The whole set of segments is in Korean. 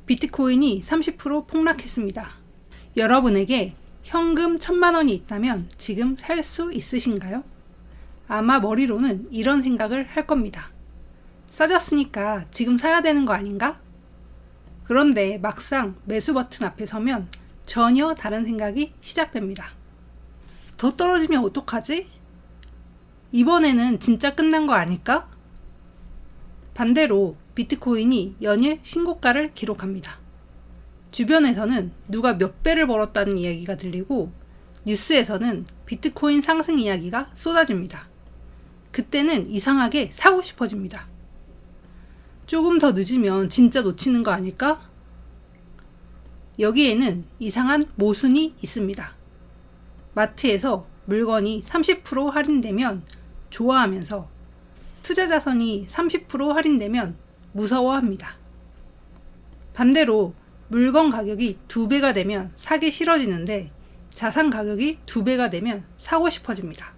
비트코인이 30% 폭락했습니다. 여러분에게 현금 1000만 원이 있다면 지금 살 수 있으신가요? 아마 머리로는 이런 생각을 할 겁니다. 싸졌으니까 지금 사야 되는 거 아닌가? 그런데 막상 매수 버튼 앞에 서면 전혀 다른 생각이 시작됩니다. 더 떨어지면 어떡하지? 이번에는 진짜 끝난 거 아닐까? 반대로 비트코인이 연일 신고가를 기록합니다. 주변에서는 누가 몇 배를 벌었다는 이야기가 들리고 뉴스에서는 비트코인 상승 이야기가 쏟아집니다. 그때는 이상하게 사고 싶어집니다. 조금 더 늦으면 진짜 놓치는 거 아닐까? 여기에는 이상한 모순이 있습니다. 마트에서 물건이 30% 할인되면 좋아하면서 투자 자산이 30% 할인되면 무서워합니다. 반대로 물건 가격이 2배가 되면 사기 싫어지는데 자산 가격이 2배가 되면 사고 싶어집니다.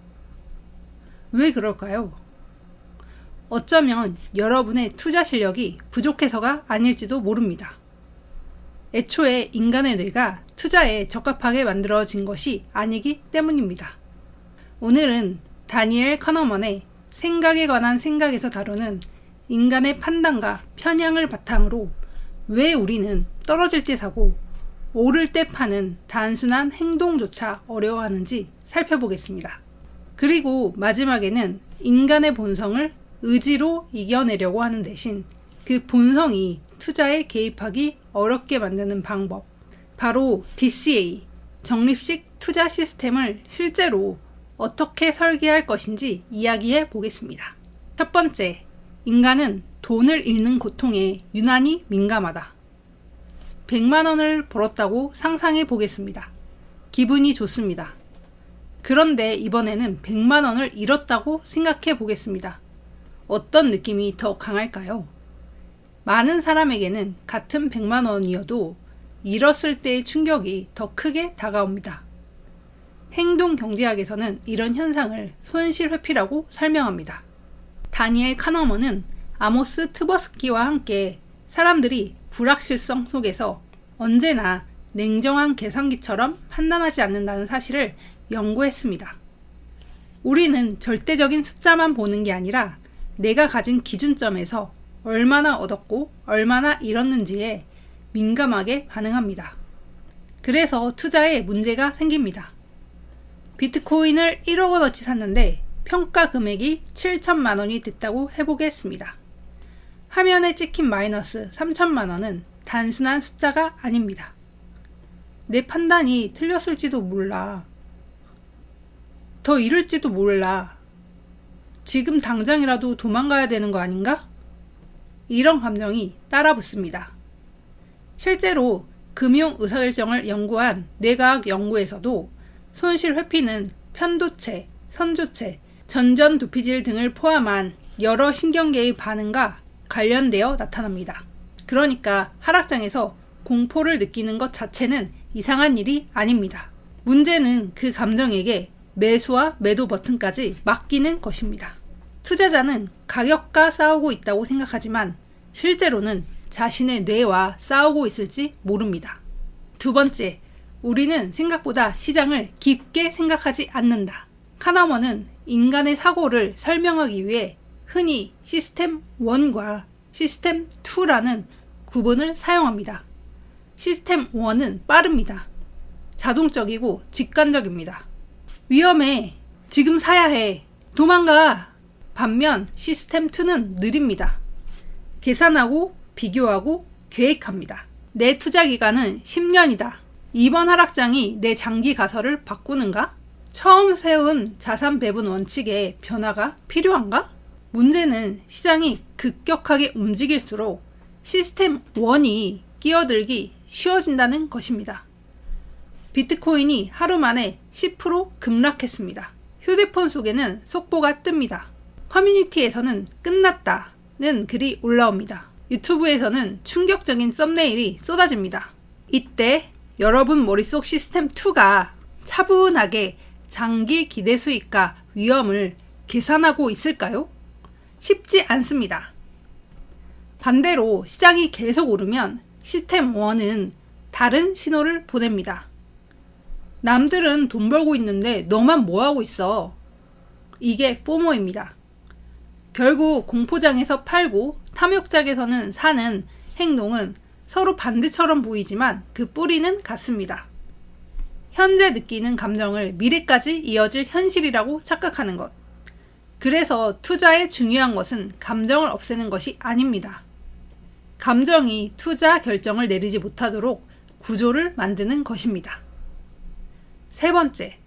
왜 그럴까요? 어쩌면 여러분의 투자 실력이 부족해서가 아닐지도 모릅니다. 애초에 인간의 뇌가 투자에 적합하게 만들어진 것이 아니기 때문입니다. 오늘은 다니엘 커너먼의 생각에 관한 생각에서 다루는 인간의 판단과 편향을 바탕으로 왜 우리는 떨어질 때 사고 오를 때 파는 단순한 행동조차 어려워하는지 살펴보겠습니다. 그리고 마지막에는 인간의 본성을 의지로 이겨내려고 하는 대신 그 본성이 투자에 개입하기 어렵게 만드는 방법, 바로 DCA, 적립식 투자 시스템을 실제로 어떻게 설계할 것인지 이야기해 보겠습니다. 첫 번째, 인간은 돈을 잃는 고통에 유난히 민감하다. 100만 원을 벌었다고 상상해 보겠습니다. 기분이 좋습니다. 그런데 이번에는 100만 원을 잃었다고 생각해 보겠습니다. 어떤 느낌이 더 강할까요? 많은 사람에게는 같은 100만 원이어도 잃었을 때의 충격이 더 크게 다가옵니다. 행동 경제학에서는 이런 현상을 손실 회피라고 설명합니다. 다니엘 카너먼은 아모스 트버스키와 함께 사람들이 불확실성 속에서 언제나 냉정한 계산기처럼 판단하지 않는다는 사실을 연구했습니다. 우리는 절대적인 숫자만 보는 게 아니라 내가 가진 기준점에서 얼마나 얻었고 얼마나 잃었는지에 민감하게 반응합니다. 그래서 투자에 문제가 생깁니다. 비트코인을 1억 원어치 샀는데 평가 금액이 7천만 원이 됐다고 해보겠습니다. 화면에 찍힌 마이너스 3천만 원은 단순한 숫자가 아닙니다. 내 판단이 틀렸을지도 몰라. 더 잃을지도 몰라. 지금 당장이라도 도망가야 되는 거 아닌가? 이런 감정이 따라붙습니다. 실제로 금융 의사결정을 연구한 뇌과학 연구에서도 손실 회피는 편도체, 선조체, 전전두피질 등을 포함한 여러 신경계의 반응과 관련되어 나타납니다. 그러니까 하락장에서 공포를 느끼는 것 자체는 이상한 일이 아닙니다. 문제는 그 감정에게 매수와 매도 버튼까지 맡기는 것입니다. 투자자는 가격과 싸우고 있다고 생각하지만 실제로는 자신의 뇌와 싸우고 있을지 모릅니다. 두 번째, 우리는 생각보다 시장을 깊게 생각하지 않는다. 카너먼은 인간의 사고를 설명하기 위해 흔히 시스템 1과 시스템 2라는 구분을 사용합니다. 시스템 1은 빠릅니다. 자동적이고 직관적입니다. 위험해. 지금 사야 해. 도망가. 반면 시스템 2는 느립니다. 계산하고 비교하고 계획합니다. 내 투자 기간은 10년이다. 이번 하락장이 내 장기 가설을 바꾸는가? 처음 세운 자산 배분 원칙에 변화가 필요한가? 문제는 시장이 급격하게 움직일수록 시스템 1이 끼어들기 쉬워진다는 것입니다. 비트코인이 하루 만에 10% 급락했습니다. 휴대폰 속에는 속보가 뜹니다. 커뮤니티에서는 끝났다는 글이 올라옵니다. 유튜브에서는 충격적인 썸네일이 쏟아집니다. 이때 여러분 머릿속 시스템 2가 차분하게 장기 기대 수익과 위험을 계산하고 있을까요? 쉽지 않습니다. 반대로 시장이 계속 오르면 시스템 1은 다른 신호를 보냅니다. 남들은 돈 벌고 있는데 너만 뭐 하고 있어? 이게 포모입니다. 결국 공포장에서 팔고 탐욕장에서는 사는 행동은 서로 반대처럼 보이지만 그 뿌리는 같습니다. 현재 느끼는 감정을 미래까지 이어질 현실이라고 착각하는 것. 그래서 투자에 중요한 것은 감정을 없애는 것이 아닙니다. 감정이 투자 결정을 내리지 못하도록 구조를 만드는 것입니다. 세 번째,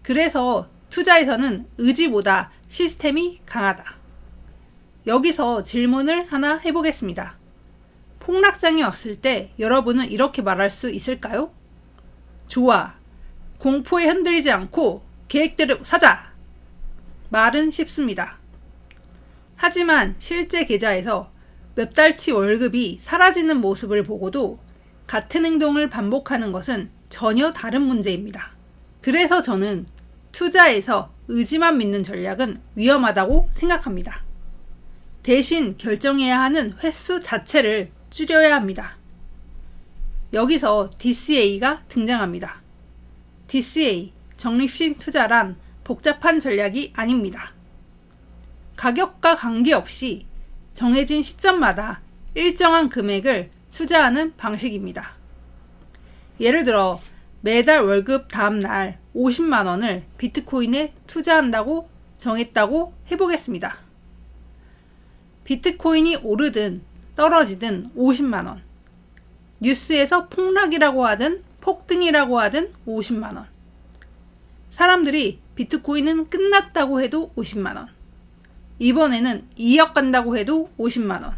그래서 투자에서는 의지보다 시스템이 강하다. 여기서 질문을 하나 해보겠습니다. 폭락장이 왔을 때 여러분은 이렇게 말할 수 있을까요? 좋아. 공포에 흔들리지 않고 계획대로 사자. 말은 쉽습니다. 하지만 실제 계좌에서 몇 달치 월급이 사라지는 모습을 보고도 같은 행동을 반복하는 것은 전혀 다른 문제입니다. 그래서 저는 투자에서 의지만 믿는 전략은 위험하다고 생각합니다. 대신 결정해야 하는 횟수 자체를 줄여야 합니다. 여기서 DCA가 등장합니다. DCA, 적립식 투자란 복잡한 전략이 아닙니다. 가격과 관계없이 정해진 시점마다 일정한 금액을 투자하는 방식입니다. 예를 들어 매달 월급 다음 날 50만 원을 비트코인에 투자한다고 정했다고 해보겠습니다. 비트코인이 오르든 떨어지든 50만 원. 뉴스에서 폭락이라고 하든 폭등이라고 하든 50만 원. 사람들이 비트코인은 끝났다고 해도 50만 원. 이번에는 2억 간다고 해도 50만 원.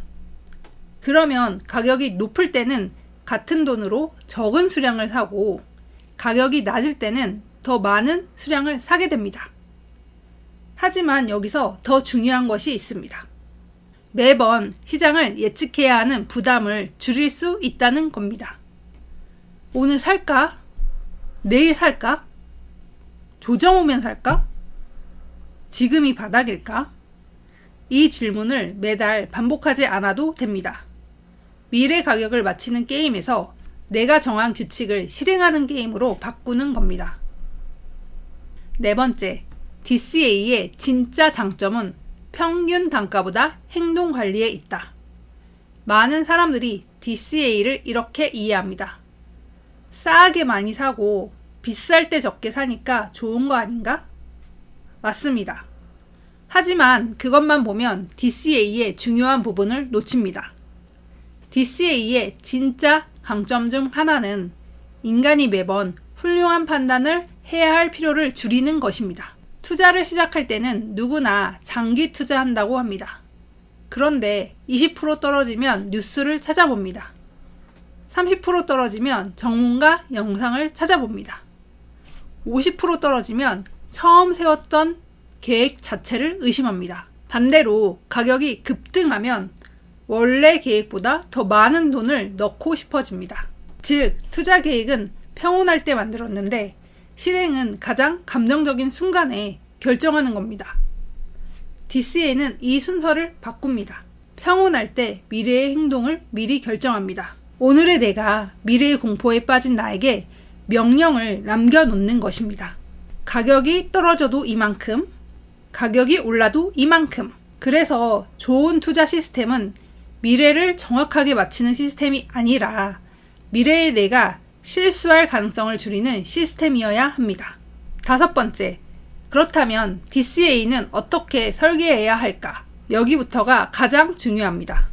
그러면 가격이 높을 때는 같은 돈으로 적은 수량을 사고 가격이 낮을 때는 더 많은 수량을 사게 됩니다. 하지만 여기서 더 중요한 것이 있습니다. 매번 시장을 예측해야 하는 부담을 줄일 수 있다는 겁니다. 오늘 살까? 내일 살까? 조정 오면 살까? 지금이 바닥일까? 이 질문을 매달 반복하지 않아도 됩니다. 미래 가격을 맞히는 게임에서 내가 정한 규칙을 실행하는 게임으로 바꾸는 겁니다. 네 번째, DCA의 진짜 장점은 평균 단가보다 행동 관리에 있다. 많은 사람들이 DCA를 이렇게 이해합니다. 싸게 많이 사고 비쌀 때 적게 사니까 좋은 거 아닌가? 맞습니다. 하지만 그것만 보면 DCA의 중요한 부분을 놓칩니다. DCA의 진짜 강점 중 하나는 인간이 매번 훌륭한 판단을 해야 할 필요를 줄이는 것입니다. 투자를 시작할 때는 누구나 장기 투자한다고 합니다. 그런데 20% 떨어지면 뉴스를 찾아봅니다. 30% 떨어지면 전문가 영상을 찾아봅니다. 50% 떨어지면 처음 세웠던 계획 자체를 의심합니다. 반대로 가격이 급등하면 원래 계획보다 더 많은 돈을 넣고 싶어집니다. 즉, 투자 계획은 평온할 때 만들었는데 실행은 가장 감정적인 순간에 결정하는 겁니다. DCA는 이 순서를 바꿉니다. 평온할 때 미래의 행동을 미리 결정합니다. 오늘의 내가 미래의 공포에 빠진 나에게 명령을 남겨놓는 것입니다. 가격이 떨어져도 이만큼, 가격이 올라도 이만큼. 그래서 좋은 투자 시스템은 미래를 정확하게 맞히는 시스템이 아니라 미래의 내가 실수할 가능성을 줄이는 시스템이어야 합니다. 다섯 번째, 그렇다면 DCA는 어떻게 설계해야 할까? 여기부터가 가장 중요합니다.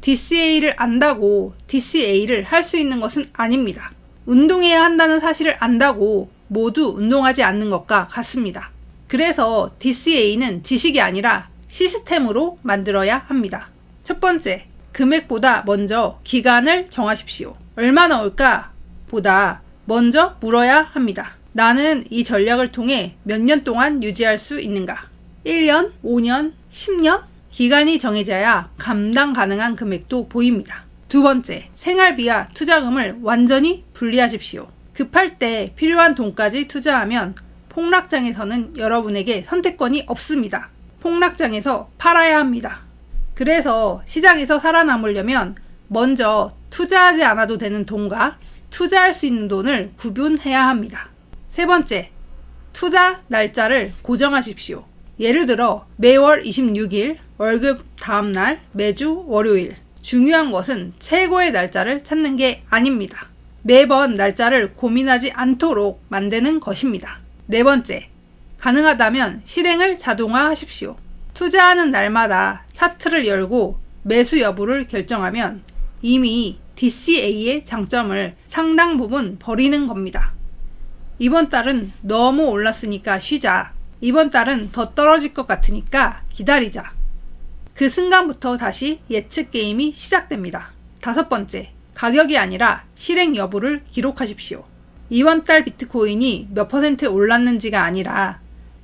DCA를 안다고 DCA를 할 수 있는 것은 아닙니다. 운동해야 한다는 사실을 안다고 모두 운동하지 않는 것과 같습니다. 그래서 DCA는 지식이 아니라 시스템으로 만들어야 합니다. 첫 번째, 금액보다 먼저 기간을 정하십시오. 얼마 나올까? 보다 먼저 물어야 합니다. 나는 이 전략을 통해 몇 년 동안 유지할 수 있는가? 1년, 5년, 10년? 기간이 정해져야 감당 가능한 금액도 보입니다. 두 번째, 생활비와 투자금을 완전히 분리하십시오. 급할 때 필요한 돈까지 투자하면 폭락장에서는 여러분에게 선택권이 없습니다. 폭락장에서 팔아야 합니다. 그래서 시장에서 살아남으려면 먼저 투자하지 않아도 되는 돈과 투자할 수 있는 돈을 구분해야 합니다. 세 번째, 투자 날짜를 고정하십시오. 예를 들어 매월 26일, 월급 다음 날, 매주 월요일. 중요한 것은 최고의 날짜를 찾는 게 아닙니다. 매번 날짜를 고민하지 않도록 만드는 것입니다. 네 번째, 가능하다면 실행을 자동화하십시오. 투자하는 날마다 차트를 열고 매수 여부를 결정하면 이미 DCA의 장점을 상당 부분 버리는 겁니다. 이번 달은 너무 올랐으니까 쉬자. 이번 달은 더 떨어질 것 같으니까 기다리자. 그 순간부터 다시 예측 게임이 시작됩니다. 다섯 번째, 가격이 아니라 실행 여부를 기록하십시오. 이번 달 비트코인이 몇 % 올랐는지가 아니라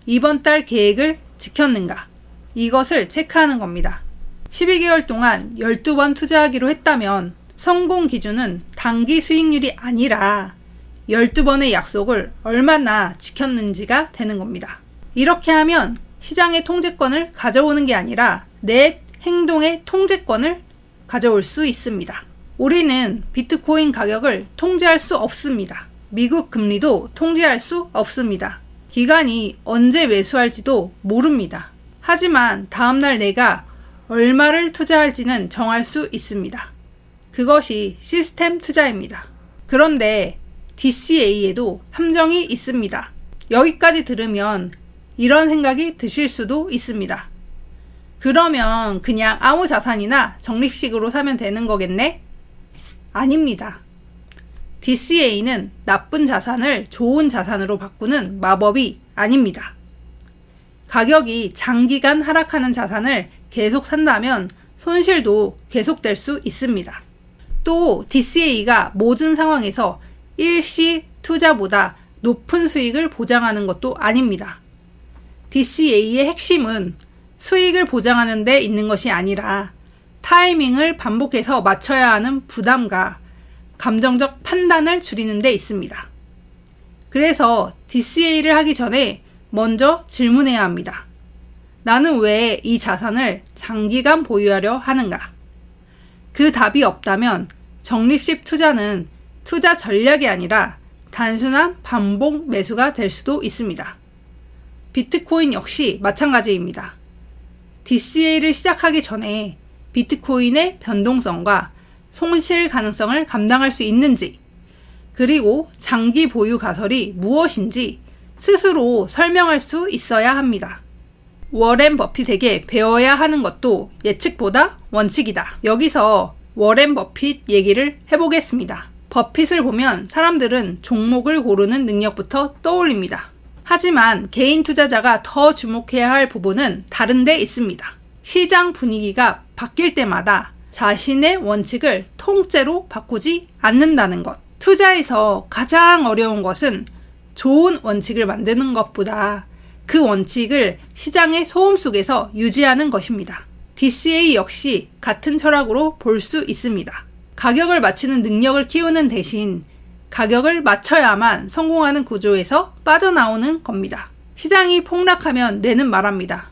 이번 달 계획을 지켰는가, 이것을 체크하는 겁니다. 12개월 동안 12번 투자하기로 했다면 성공 기준은 단기 수익률이 아니라 12번의 약속을 얼마나 지켰는지가 되는 겁니다. 이렇게 하면 시장의 통제권을 가져오는 게 아니라 내 행동의 통제권을 가져올 수 있습니다. 우리는 비트코인 가격을 통제할 수 없습니다. 미국 금리도 통제할 수 없습니다. 기관이 언제 매수할지도 모릅니다. 하지만 다음날 내가 얼마를 투자할지는 정할 수 있습니다. 그것이 시스템 투자입니다. 그런데 DCA에도 함정이 있습니다. 여기까지 들으면 이런 생각이 드실 수도 있습니다. 그러면 그냥 아무 자산이나 적립식으로 사면 되는 거겠네? 아닙니다. DCA는 나쁜 자산을 좋은 자산으로 바꾸는 마법이 아닙니다. 가격이 장기간 하락하는 자산을 계속 산다면 손실도 계속될 수 있습니다. 또 DCA가 모든 상황에서 일시 투자보다 높은 수익을 보장하는 것도 아닙니다. DCA의 핵심은 수익을 보장하는 데 있는 것이 아니라 타이밍을 반복해서 맞춰야 하는 부담과 감정적 판단을 줄이는 데 있습니다. 그래서 DCA를 하기 전에 먼저 질문해야 합니다. 나는 왜 이 자산을 장기간 보유하려 하는가? 그 답이 없다면 적립식 투자는 투자 전략이 아니라 단순한 반복 매수가 될 수도 있습니다. 비트코인 역시 마찬가지입니다. DCA를 시작하기 전에 비트코인의 변동성과 손실 가능성을 감당할 수 있는지, 그리고 장기 보유 가설이 무엇인지 스스로 설명할 수 있어야 합니다. 워렌 버핏에게 배워야 하는 것도 예측보다 원칙이다. 여기서 워렌 버핏 얘기를 해보겠습니다. 버핏을 보면 사람들은 종목을 고르는 능력부터 떠올립니다. 하지만 개인 투자자가 더 주목해야 할 부분은 다른 데 있습니다. 시장 분위기가 바뀔 때마다 자신의 원칙을 통째로 바꾸지 않는다는 것. 투자에서 가장 어려운 것은 좋은 원칙을 만드는 것보다 그 원칙을 시장의 소음 속에서 유지하는 것입니다. DCA 역시 같은 철학으로 볼 수 있습니다. 가격을 맞추는 능력을 키우는 대신 가격을 맞춰야만 성공하는 구조에서 빠져나오는 겁니다. 시장이 폭락하면 뇌는 말합니다.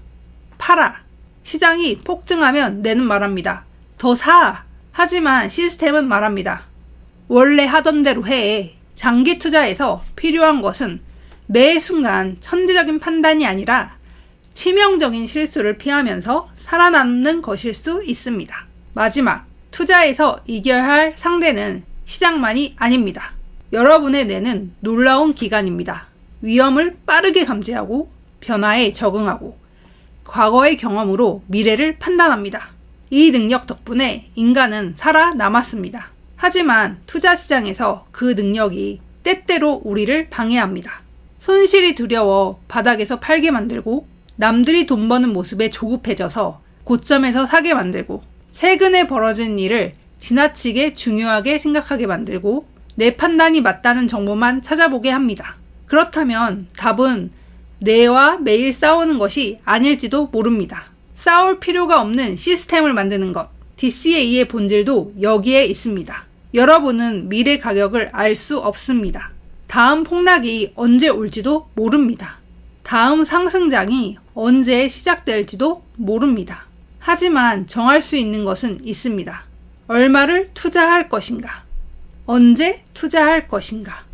팔아. 시장이 폭등하면 뇌는 말합니다. 더 사. 하지만 시스템은 말합니다. 원래 하던 대로 해. 장기 투자에서 필요한 것은 매 순간 천재적인 판단이 아니라 치명적인 실수를 피하면서 살아남는 것일 수 있습니다. 마지막, 투자에서 이겨야 할 상대는 시장만이 아닙니다. 여러분의 뇌는 놀라운 기관입니다. 위험을 빠르게 감지하고 변화에 적응하고 과거의 경험으로 미래를 판단합니다. 이 능력 덕분에 인간은 살아남았습니다. 하지만 투자 시장에서 그 능력이 때때로 우리를 방해합니다. 손실이 두려워 바닥에서 팔게 만들고, 남들이 돈 버는 모습에 조급해져서 고점에서 사게 만들고, 최근에 벌어진 일을 지나치게 중요하게 생각하게 만들고, 내 판단이 맞다는 정보만 찾아보게 합니다. 그렇다면 답은 뇌와 매일 싸우는 것이 아닐지도 모릅니다. 싸울 필요가 없는 시스템을 만드는 것. DCA의 본질도 여기에 있습니다. 여러분은 미래 가격을 알 수 없습니다. 다음 폭락이 언제 올지도 모릅니다. 다음 상승장이 언제 시작될지도 모릅니다. 하지만 정할 수 있는 것은 있습니다. 얼마를 투자할 것인가? 언제 투자할 것인가?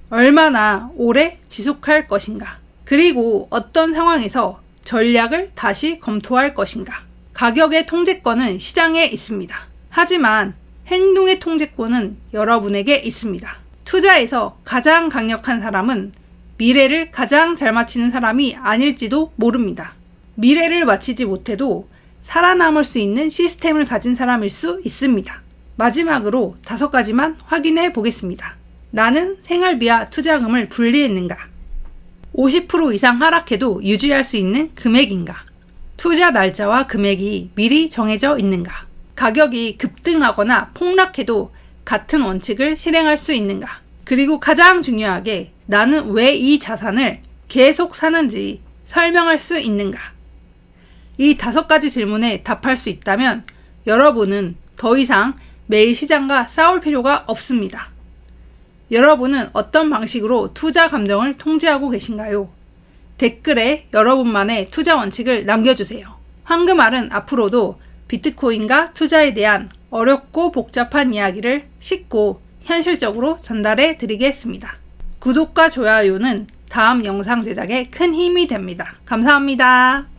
얼마나 오래 지속할 것인가? 그리고 어떤 상황에서 전략을 다시 검토할 것인가? 가격의 통제권은 시장에 있습니다. 하지만 행동의 통제권은 여러분에게 있습니다. 투자에서 가장 강력한 사람은 미래를 가장 잘 맞히는 사람이 아닐지도 모릅니다. 미래를 맞히지 못해도 살아남을 수 있는 시스템을 가진 사람일 수 있습니다. 마지막으로 5가지만 확인해 보겠습니다. 나는 생활비와 투자금을 분리했는가? 50% 이상 하락해도 유지할 수 있는 금액인가? 투자 날짜와 금액이 미리 정해져 있는가? 가격이 급등하거나 폭락해도 같은 원칙을 실행할 수 있는가? 그리고 가장 중요하게 나는 왜 이 자산을 계속 사는지 설명할 수 있는가? 이 5가지 질문에 답할 수 있다면 여러분은 더 이상 매일 시장과 싸울 필요가 없습니다. 여러분은 어떤 방식으로 투자 감정을 통제하고 계신가요? 댓글에 여러분만의 투자 원칙을 남겨주세요. 황금알은 앞으로도 비트코인과 투자에 대한 어렵고 복잡한 이야기를 쉽고 현실적으로 전달해 드리겠습니다. 구독과 좋아요는 다음 영상 제작에 큰 힘이 됩니다. 감사합니다.